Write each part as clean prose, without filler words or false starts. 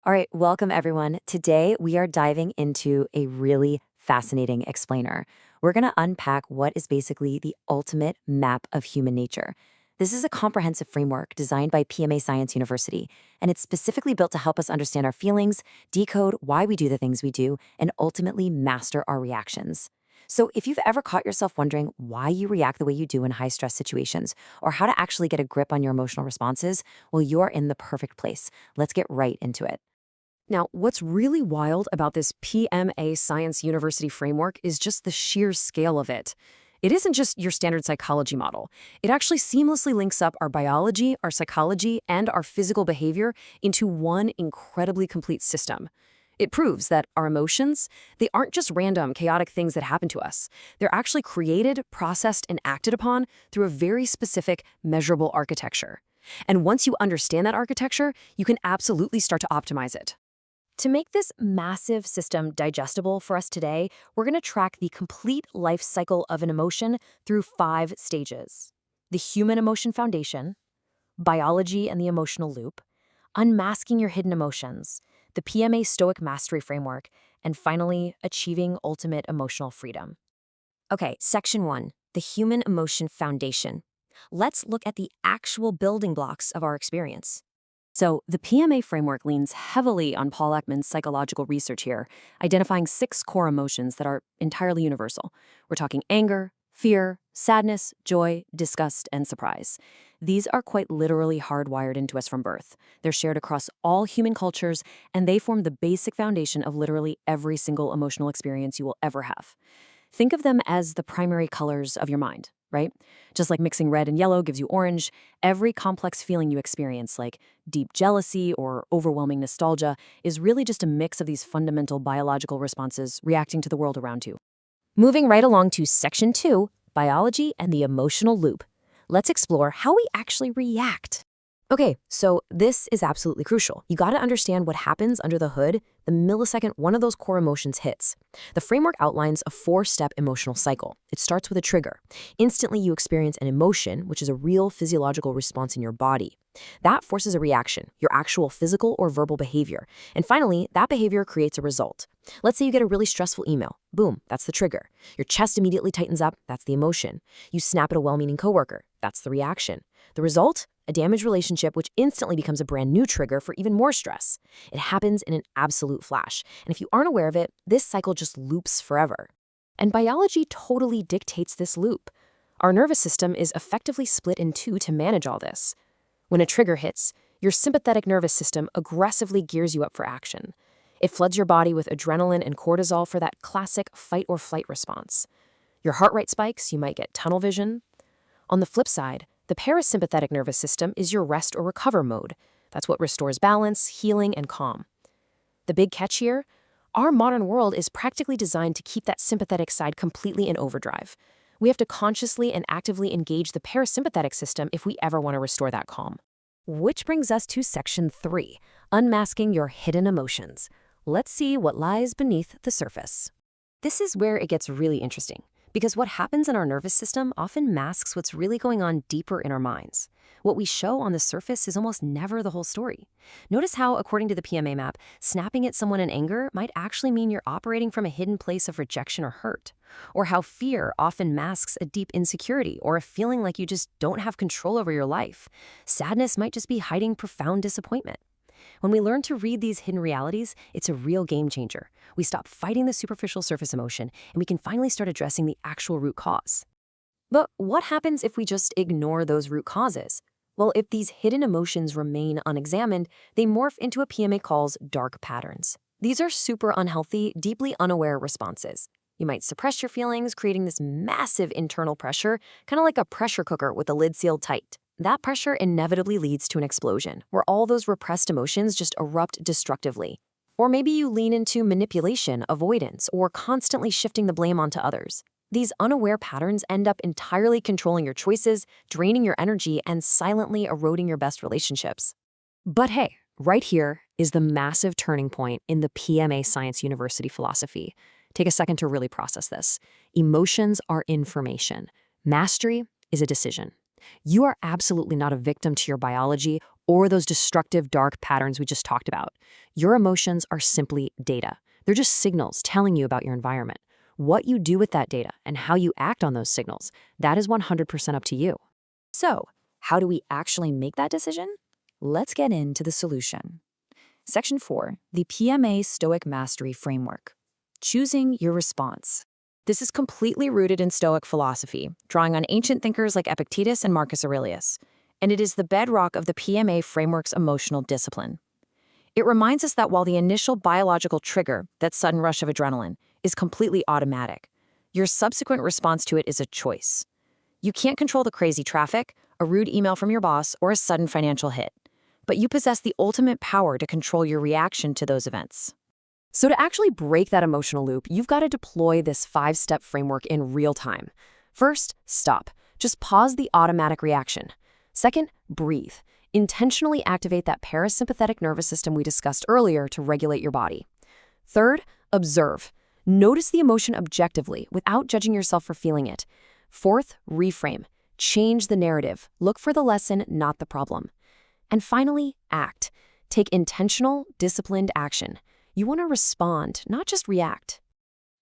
All right, welcome everyone. Today we are diving into a really fascinating explainer. We're going to unpack what is basically the ultimate map of human nature. This is a comprehensive framework designed by PMA Science University, and it's specifically built to help us understand our feelings, decode why we do the things we do, and ultimately master our reactions. So, if you've ever caught yourself wondering why you react the way you do in high stress situations, or how to actually get a grip on your emotional responses, well, you're in the perfect place. Let's get right into it. Now, what's really wild about this PMA Science University framework is just the sheer scale of it. It isn't just your standard psychology model. It actually seamlessly links up our biology, our psychology, and our physical behavior into one incredibly complete system. It proves that our emotions, they aren't just random, chaotic things that happen to us. They're actually created, processed, and acted upon through a very specific, measurable architecture. And once you understand that architecture, you can absolutely start to optimize it. To make this massive system digestible for us today, we're going to track the complete life cycle of an emotion through 5 stages: the human emotion foundation, biology and the emotional loop, unmasking your hidden emotions, the PMA Stoic Mastery Framework, and finally, achieving ultimate emotional freedom. Okay, section 1, the human emotion foundation. Let's look at the actual building blocks of our experience. So, the PMA framework leans heavily on Paul Ekman's psychological research here, identifying 6 core emotions that are entirely universal. We're talking anger, fear, sadness, joy, disgust, and surprise. These are quite literally hardwired into us from birth. They're shared across all human cultures, and they form the basic foundation of literally every single emotional experience you will ever have. Think of them as the primary colors of your mind, right? Just like mixing red and yellow gives you orange, every complex feeling you experience, like deep jealousy or overwhelming nostalgia, is really just a mix of these fundamental biological responses reacting to the world around you. Moving right along to section 2, biology and the emotional loop. Let's explore how we actually react. Okay, so this is absolutely crucial. You gotta understand what happens under the hood the millisecond one of those core emotions hits. The framework outlines a 4-step emotional cycle. It starts with a trigger. Instantly, you experience an emotion, which is a real physiological response in your body. That forces a reaction, your actual physical or verbal behavior. And finally, that behavior creates a result. Let's say you get a really stressful email. Boom, that's the trigger. Your chest immediately tightens up. That's the emotion. You snap at a well-meaning coworker. That's the reaction. The result? A damaged relationship, which instantly becomes a brand new trigger for even more stress. It happens in an absolute flash. And if you aren't aware of it, this cycle just loops forever. And biology totally dictates this loop. Our nervous system is effectively split in two to manage all this. When a trigger hits, your sympathetic nervous system aggressively gears you up for action. It floods your body with adrenaline and cortisol for that classic fight or flight response. Your heart rate spikes, you might get tunnel vision. On the flip side, the parasympathetic nervous system is your rest or recover mode. That's what restores balance, healing, and calm. The big catch here? Our modern world is practically designed to keep that sympathetic side completely in overdrive. We have to consciously and actively engage the parasympathetic system if we ever want to restore that calm. Which brings us to section 3, unmasking your hidden emotions. Let's see what lies beneath the surface. This is where it gets really interesting, because what happens in our nervous system often masks what's really going on deeper in our minds. What we show on the surface is almost never the whole story. Notice how, according to the PMA map, snapping at someone in anger might actually mean you're operating from a hidden place of rejection or hurt. Or how fear often masks a deep insecurity or a feeling like you just don't have control over your life. Sadness might just be hiding profound disappointment. When we learn to read these hidden realities, it's a real game changer. We stop fighting the superficial surface emotion, and we can finally start addressing the actual root cause. But what happens if we just ignore those root causes? Well, if these hidden emotions remain unexamined, they morph into what PMA calls dark patterns. These are super unhealthy, deeply unaware responses. You might suppress your feelings, creating this massive internal pressure, kind of like a pressure cooker with the lid sealed tight. That pressure inevitably leads to an explosion, where all those repressed emotions just erupt destructively. Or maybe you lean into manipulation, avoidance, or constantly shifting the blame onto others. These unaware patterns end up entirely controlling your choices, draining your energy, and silently eroding your best relationships. But hey, right here is the massive turning point in the PMA Science University philosophy. Take a second to really process this. Emotions are information. Mastery is a decision. You are absolutely not a victim to your biology or those destructive dark patterns we just talked about. Your emotions are simply data. They're just signals telling you about your environment. What you do with that data and how you act on those signals, that is 100% up to you. So, how do we actually make that decision? Let's get into the solution. Section 4, the PMA Stoic Mastery Framework. Choosing your response. This is completely rooted in Stoic philosophy, drawing on ancient thinkers like Epictetus and Marcus Aurelius, and it is the bedrock of the PMA framework's emotional discipline. It reminds us that while the initial biological trigger, that sudden rush of adrenaline, is completely automatic, your subsequent response to it is a choice. You can't control the crazy traffic, a rude email from your boss, or a sudden financial hit, but you possess the ultimate power to control your reaction to those events. So to actually break that emotional loop, you've got to deploy this 5-step framework in real time. First, stop. Just pause the automatic reaction. Second, breathe. Intentionally activate that parasympathetic nervous system we discussed earlier to regulate your body. Third, observe. Notice the emotion objectively without judging yourself for feeling it. Fourth, reframe. Change the narrative. Look for the lesson, not the problem. And finally, act. Take intentional, disciplined action. You want to respond, not just react.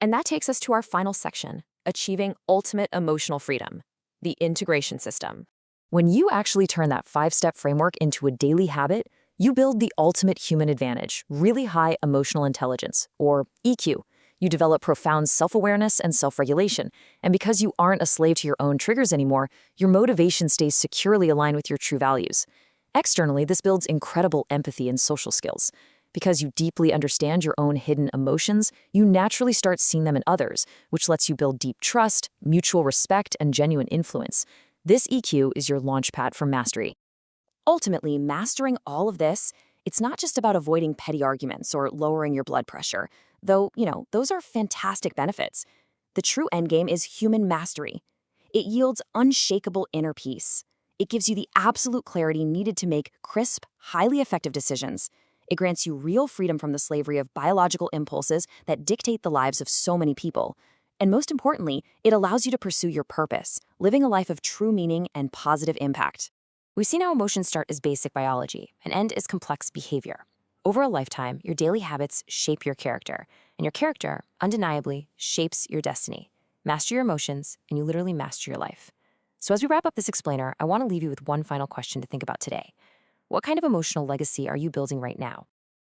And that takes us to our final section, achieving ultimate emotional freedom, the integration system. When you actually turn that 5-step framework into a daily habit, you build the ultimate human advantage, really high emotional intelligence, or EQ. You develop profound self-awareness and self-regulation, and because you aren't a slave to your own triggers anymore, your motivation stays securely aligned with your true values. Externally, this builds incredible empathy and social skills. Because you deeply understand your own hidden emotions, you naturally start seeing them in others, which lets you build deep trust, mutual respect, and genuine influence. This EQ is your launchpad for mastery. Ultimately, mastering all of this, it's not just about avoiding petty arguments or lowering your blood pressure, though, those are fantastic benefits. The true endgame is human mastery. It yields unshakable inner peace. It gives you the absolute clarity needed to make crisp, highly effective decisions. It grants you real freedom from the slavery of biological impulses that dictate the lives of so many people. And most importantly, it allows you to pursue your purpose, living a life of true meaning and positive impact. We've seen how emotions start as basic biology and end as complex behavior. Over a lifetime, your daily habits shape your character, and your character, undeniably, shapes your destiny. Master your emotions, and you literally master your life. So as we wrap up this explainer, I want to leave you with one final question to think about today. What kind of emotional legacy are you building right now?